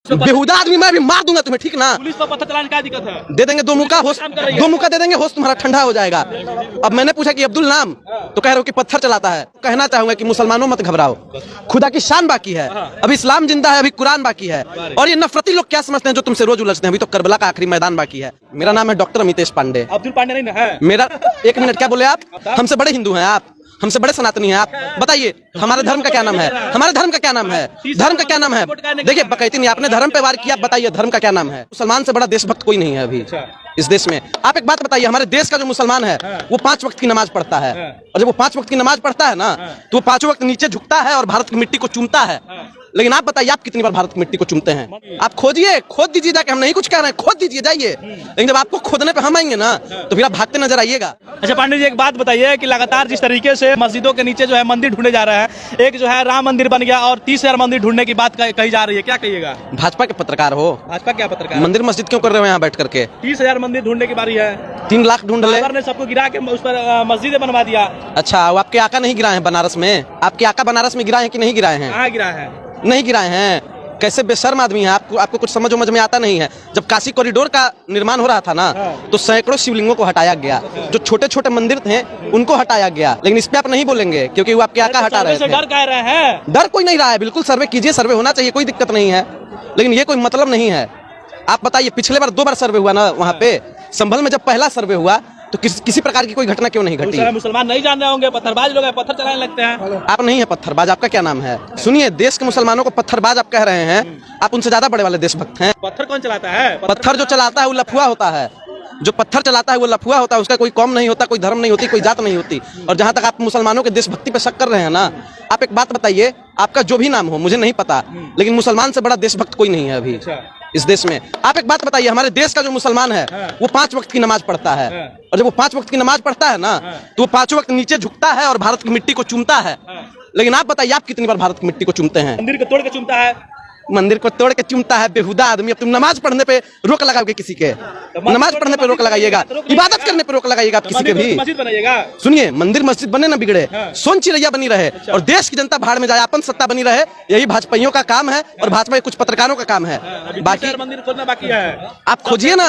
बेहुदा आदमी मैं भी मार दूंगा तुम्हें, ठीक ना। पुलिस पर पत्थर चलाने का दिक्कत है। दे देंगे दो मुक्का, दे देंगे, होश तुम्हारा ठंडा हो जाएगा। अब मैंने पूछा कि अब्दुल नाम, तो कह रहे हो कि पत्थर चलाता है। कहना चाहूंगा कि मुसलमानों मत घबराओ, खुदा की शान बाकी है, अभी इस्लाम जिंदा है, अभी कुरान बाकी है। और ये नफरती लोग क्या समझते हैं जो तुमसे रोज उलझते हैं, अभी तो करबला का आखिरी मैदान बाकी है। मेरा नाम है डॉक्टर अमितेश पांडे। अब्दुल पांडे नहीं है मेरा, एक मिनट, क्या बोले आप? हमसे बड़े हिंदू हैं आप, हमसे बड़े सनातनी हैं आप। बताइए हमारे धर्म का क्या नाम है? हमारे धर्म का क्या नाम है? धर्म का क्या नाम है? देखिए बकैती नहीं, आपने धर्म पे वार किया, बताइए धर्म का क्या नाम है? मुसलमान से बड़ा देशभक्त कोई नहीं है अभी इस देश में। आप एक बात बताइए, हमारे देश का जो मुसलमान है वो 5 वक्त की नमाज पढ़ता है, और जब वो 5 वक्त की नमाज पढ़ता है ना, तो वो 5 वक्त नीचे झुकता है और भारत की मिट्टी को चूमता है। लेकिन आप बताइए आप कितनी बार भारत की मिट्टी को चूमते हैं? आप खोजिए, खोद दीजिए जाके, हम नहीं कुछ कह रहे हैं, खोद दीजिए जाइए। लेकिन जब आपको खोदने पे हम आएंगे ना, तो फिर आप भागते नजर आइएगा। अच्छा पांडे जी, एक बात बताइए कि लगातार जिस तरीके से मस्जिदों के नीचे जो है मंदिर ढूंढे जा रहे हैं, एक जो है राम मंदिर बन गया और 30,000 मंदिर ढूंढने की बात कही जा रही है, क्या कहिएगा? भाजपा के पत्रकार हो, भाजपा क्या पत्रकार? मंदिर मस्जिद क्यों कर रहे हो यहाँ बैठ करके? 30,000 मंदिर ढूंढने की बारी है। 3 लाख ढूंढ ले, ने सबको गिरा के उस पर मस्जिदें बनवा दिया। अच्छा, वो आपके आका नहीं गिराए हैं बनारस में? आपके आका बनारस में गिराए हैं कि नहीं गिराए हैं? कहाँ गिरा है? नहीं गिराए हैं। कैसे बेशर्म आदमी है, आपको कुछ समझ में आता नहीं है। जब काशी कॉरिडोर का निर्माण हो रहा था ना, तो सैकड़ों शिवलिंगों को हटाया गया, जो छोटे छोटे मंदिर थे उनको हटाया गया। लेकिन इस पे आप नहीं बोलेंगे क्योंकि वो आपके आका हटा रहे थे। डर कह रहे हैं? डर कोई नहीं रहा है, बिल्कुल सर्वे कीजिए, सर्वे होना चाहिए, कोई दिक्कत नहीं है। लेकिन ये कोई मतलब नहीं है। आप बताइए, पिछले बार 2 बार सर्वे हुआ ना वहाँ पे, संभल में जब पहला सर्वे हुआ तो किसी प्रकार की कोई घटना क्यों नहीं घटी? मुसलमान नहीं जान रहे होंगे, पत्थरबाज लोग हैं, पत्थर चलाने लगते हैं। आप नहीं है पत्थरबाज, आपका क्या नाम है? सुनिए, देश के मुसलमानों को पत्थरबाज आप कह रहे हैं, आप उनसे ज्यादा बड़े वाले देशभक्त हैं। पत्थर कौन चलाता है? पत्थर जो चलाता है वो लफुआ होता है, जो पत्थर चलाता है वो लफुआ होता है, उसका कोई कौम नहीं होता, कोई धर्म नहीं होती, कोई जात नहीं होती। और जहां तक आप मुसलमानों के देशभक्ति पे शक कर रहे हैं ना, आप एक बात बताइए, आपका जो भी नाम हो मुझे नहीं पता, लेकिन मुसलमान से बड़ा देशभक्त कोई नहीं है अभी इस देश में। आप एक बात बताइए, हमारे देश का जो मुसलमान है वो 5 वक्त की नमाज पढ़ता है, और जब वो 5 वक्त की नमाज पढ़ता है ना, तो वो 5 वक्त नीचे झुकता है और भारत की मिट्टी को चूमता है। लेकिन आप बताइए आप कितनी बार भारत की मिट्टी को चूमते हैं? मंदिर को तोड़ के चूमता है। मंदिर को तोड़ के चूमता है बेहुदा आदमी। अब तुम नमाज पढ़ने पे रोक लगाओगे किसी के? नमाज पढ़ने पे रोक लगाइएगा, इबादत करने पे रोक लगाइएगा आप किसी के भी? मस्जिद बनाइएगा। सुनिए, मंदिर मस्जिद बने ना बिगड़े, सोन चिड़ैया बनी रहे और देश की जनता भाड़ में जाए, अपन सत्ता बनी रहे, यही भाजपाइयों का काम है और भाजपा के कुछ पत्रकारों का काम है। बाकी मंदिर खोदना बाकी है। आप खोजिए ना,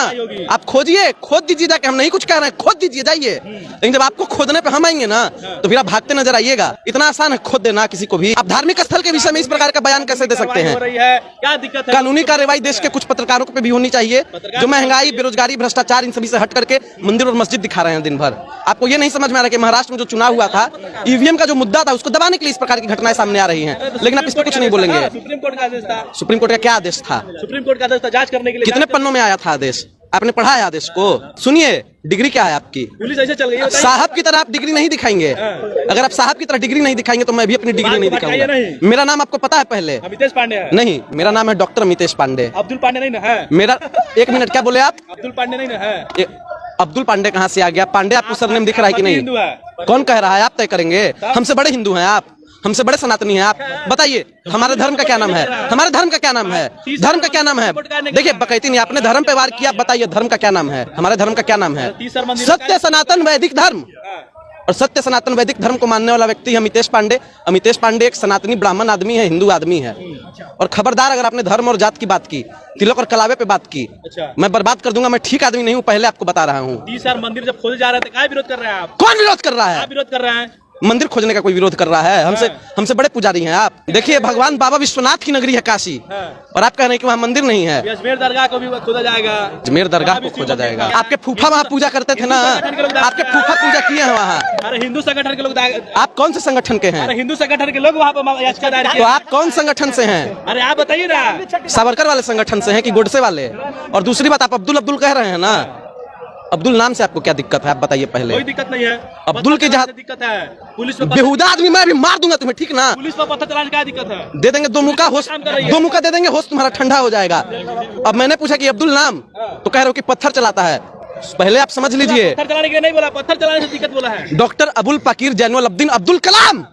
आप खोजिए, खोद दीजिए जाके, हम नहीं कुछ कह रहे हैं, खोद दीजिए जाइए। लेकिन जब आपको खोदने पे हम आएंगे ना, तो फिर आप भागते नजर आइएगा। इतना आसान है खोद देना किसी को भी? आप धार्मिक स्थल के विषय में इस प्रकार का बयान कैसे दे सकते हैं? क्या दिक्कत है? कानूनी कार्रवाई देश के कुछ पत्रकारों पे भी होनी चाहिए, जो महंगाई, बेरोजगारी, भ्रष्टाचार इन सभी से हट करके मंदिर और मस्जिद दिखा रहे हैं दिन भर। आपको ये नहीं समझ में आ रहा कि महाराष्ट्र में जो चुनाव हुआ था, ईवीएम का जो मुद्दा था, उसको दबाने के लिए इस प्रकार की घटनाएं सामने आ रही हैं, लेकिन आप इस पर कुछ नहीं बोलेंगे। सुप्रीम कोर्ट का आदेश था। सुप्रीम कोर्ट का क्या आदेश था? सुप्रीम कोर्ट का आदेश था जांच करने के लिए। कितने पन्नों में आया था आदेश? आपने पढ़ा है आदेश को? सुनिए, डिग्री क्या है आपकी? पुलिस ऐसे चल गई है। साहब की तरह आप डिग्री नहीं दिखाएंगे। अगर आप साहब की तरह डिग्री नहीं दिखाएंगे तो मैं भी अपनी डिग्री नहीं दिखाऊंगा। मेरा नाम आपको पता है पहले? अमितेश पांडे है। नहीं, मेरा नाम है डॉक्टर अमितेश पांडे। अब्दुल पांडे नहीं है? मेरा, एक मिनट, क्या बोले आप? अब्दुल पांडे नहीं है? अब्दुल पांडे कहाँ से आ गया? पांडे आपको सरनेम दिख रहा है कि नहीं? हिंदू है। कौन कह रहा है? आप तय करेंगे। हमसे बड़े हिंदू हैं आप, हमसे बड़े सनातनी हैं आप। बताइए हमारे धर्म का क्या नाम है? हमारे धर्म का क्या नाम है? धर्म का क्या नाम है? देखिए बकैती नहीं, आपने धर्म पे वार किया, बताइए धर्म का क्या नाम है? हमारे धर्म का क्या नाम है? सत्य सनातन वैदिक धर्म। और सत्य सनातन वैदिक धर्म को मानने वाला व्यक्ति अमितेश पांडे। अमितेश पांडे एक सनातनी ब्राह्मण आदमी है, हिंदू आदमी है। और खबरदार अगर आपने धर्म और जात की बात की, तिलक और कलावे पे बात की, मैं बर्बाद कर दूंगा। मैं ठीक आदमी नहीं हूँ, पहले आपको बता रहा हूँ। 30,000 मंदिर जब खोजे जा रहे थे, क्या विरोध कर रहे हैं आप? कौन विरोध कर रहा है? विरोध कर रहे हैं। मंदिर खोजने का कोई विरोध कर रहा है? हमसे बड़े पुजारी हैं आप। देखिए भगवान बाबा विश्वनाथ की नगरी है काशी, और आप कह रहे हैं कि वहाँ मंदिर नहीं है। अजमेर दरगाह को भी खोजा जाएगा। अजमेर दरगाह को खोजा जाएगा। आपके फूफा वहाँ पूजा करते थे ना, आपके फूफा पूजा किए हैं वहाँ। अरे हिंदू संगठन के लोग। आप कौन से संगठन के हैं? अरे हिंदू संगठन के लोग वहाँ पर याचिका दायर किए। तो आप कौन संगठन से हैं? अरे आप बताइए ना। सावरकर वाले संगठन से हैं कि गोडसे वाले? और दूसरी बात, आप अब्दुल कह रहे हैं ना, अब्दुल नाम से आपको क्या दिक्कत है? आप बताइए पहले। कोई दिक्कत नहीं है। अब्दुल के जहाँ दिक्कत है, पुलिस पे बेहुदा आदमी मैं भी मार दूंगा तुम्हें, ठीक ना। पुलिस पर पत्थर चलाने का दिक्कत है। दे देंगे 2 मुक्का, दे देंगे, होश तुम्हारा ठंडा हो जाएगा। अब मैंने पूछा कि अब्दुल नाम, तो कह रहे हो कि पत्थर चलाता है। पहले आप समझ लीजिए, पत्थर चलाने के लिए नहीं बोला, पत्थर चलाने से दिक्कत बोला है। डॉक्टर अबुल पाकिर जैनुल अब्दीन अब्दुल कलाम,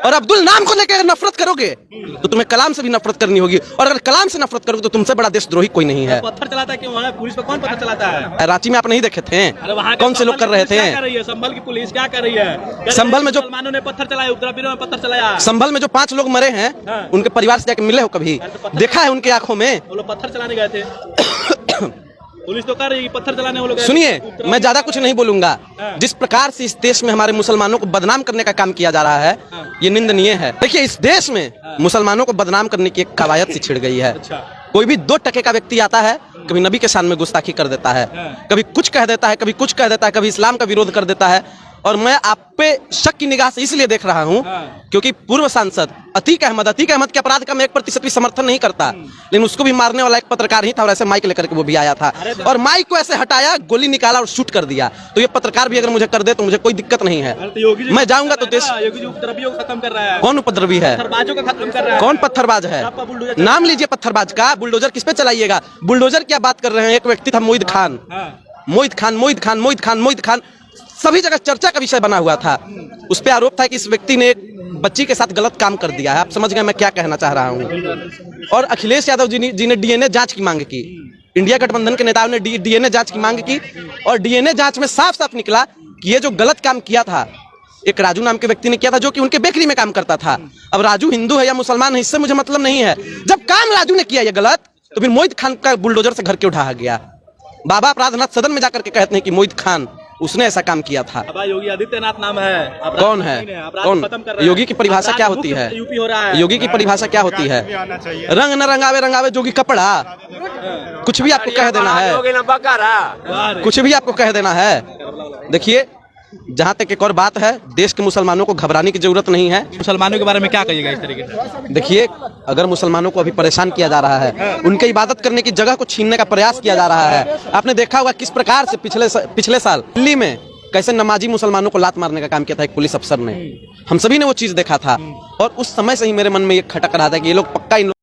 और अब्दुल नाम को लेकर अगर नफरत करोगे तो तुम्हें कलाम से भी नफरत करनी होगी, और अगर कलाम से नफरत करोगे तो तुमसे बड़ा देशद्रोही कोई नहीं है। पत्थर चलाता है क्यों है? पुलिस पर कौन पत्थर चलाता है? रांची में आप नहीं देखे थे? अरे वहाँ कौन से लोग कर रहे थे? क्या कर रही है? संभल की पुलिस क्या कर रही है? संभल में जो मुसलमानों ने पत्थर चलाया, उत्तराखंड में पत्थर चलाया, संभल में जो 5 लोग मरे हैं, उनके परिवार से जाकर मिले हो कभी? देखा है उनकी आंखों में? वो लोग पत्थर चलाने गए थे। पुलिस तो कर रही है कि पत्थर चलाने वो लोग। सुनिए, मैं ज्यादा कुछ नहीं बोलूंगा। जिस प्रकार से इस देश में हमारे मुसलमानों को बदनाम करने का काम किया जा रहा है, ये निंदनीय है। देखिए, इस देश में मुसलमानों को बदनाम करने की एक कवायद सी छिड़ गई है। कोई भी 2 टके का व्यक्ति आता है, कभी नबी के शान में गुस्ताखी कर देता है, कभी कुछ कह देता है, कभी कुछ कह देता है, कभी इस्लाम का विरोध कर देता है। और मैं आप पे शक की निगाह से इसलिए देख रहा हूं क्योंकि पूर्व सांसद अतीक अहमद के अपराध का मैं 1% भी समर्थन नहीं करता, लेकिन उसको भी मारने वाला एक पत्रकार ही था, और ऐसे माइक लेकर के वो भी आया था, और माइक को ऐसे हटाया, गोली निकाला और शूट कर दिया। तो ये पत्रकार भी अगर मुझे कर दे तो मुझे कोई दिक्कत नहीं है। मैं जाऊंगा तो देश उपद्रवियों को खत्म कर रहा है। कौन उपद्रवी है? पत्थरबाजों को खत्म कर रहा है। कौन पत्थरबाज है? नाम लीजिए पत्थरबाज का। बुलडोजर किस पे चलाइएगा? बुलडोजर क्या बात कर रहे हैं? एक व्यक्ति था मोहित खान, सभी जगह चर्चा का विषय बना हुआ था। उस पे आरोप था कि इस व्यक्ति ने एक बच्ची के साथ गलत काम कर दिया है। आप समझ गए मैं क्या कहना चाह रहा हूँ। और अखिलेश यादव जी ने डीएनए जांच की मांग की। इंडिया गठबंधन के नेताओं ने डीएनए जांच की मांग की, और डीएनए जांच में साफ साफ निकला कि ये जो गलत काम किया था, एक राजू नाम के व्यक्ति ने किया था, जो कि उनके बेकरी में काम करता था। अब राजू हिंदू है या मुसलमान है, इससे मुझे मतलब नहीं है। जब काम राजू ने किया ये गलत, तो फिर मोहित खान का बुलडोजर से घर क्यों ढहा गया? बाबा अपराधनाथ सदन में जाकर के कहते हैं कि मोहित खान उसने ऐसा काम किया था। योगी आदित्यनाथ नाम है। कौन है? कौन? योगी की परिभाषा क्या होती है? यूपी हो रहा है। योगी की परिभाषा क्या होती है? रंग न रंगावे जोगी कपड़ा। कुछ भी आपको कह देना है, कुछ भी आपको कह देना है। देखिए, जहाँ तक एक और बात है, देश के मुसलमानों को घबराने की जरूरत नहीं है। मुसलमानों के बारे में क्या कहिएगा इस तरीके से? देखिए, अगर मुसलमानों को अभी परेशान किया जा रहा है, उनके इबादत करने की जगह को छीनने का प्रयास किया जा रहा है। आपने देखा होगा किस प्रकार से पिछले साल दिल्ली में कैसे नमाजी मुसलमानों को लात मारने का काम किया था एक पुलिस अफसर ने। हम सभी ने वो चीज देखा था, और उस समय से ही मेरे मन में ये खटक रहा था कि ये लोग पक्का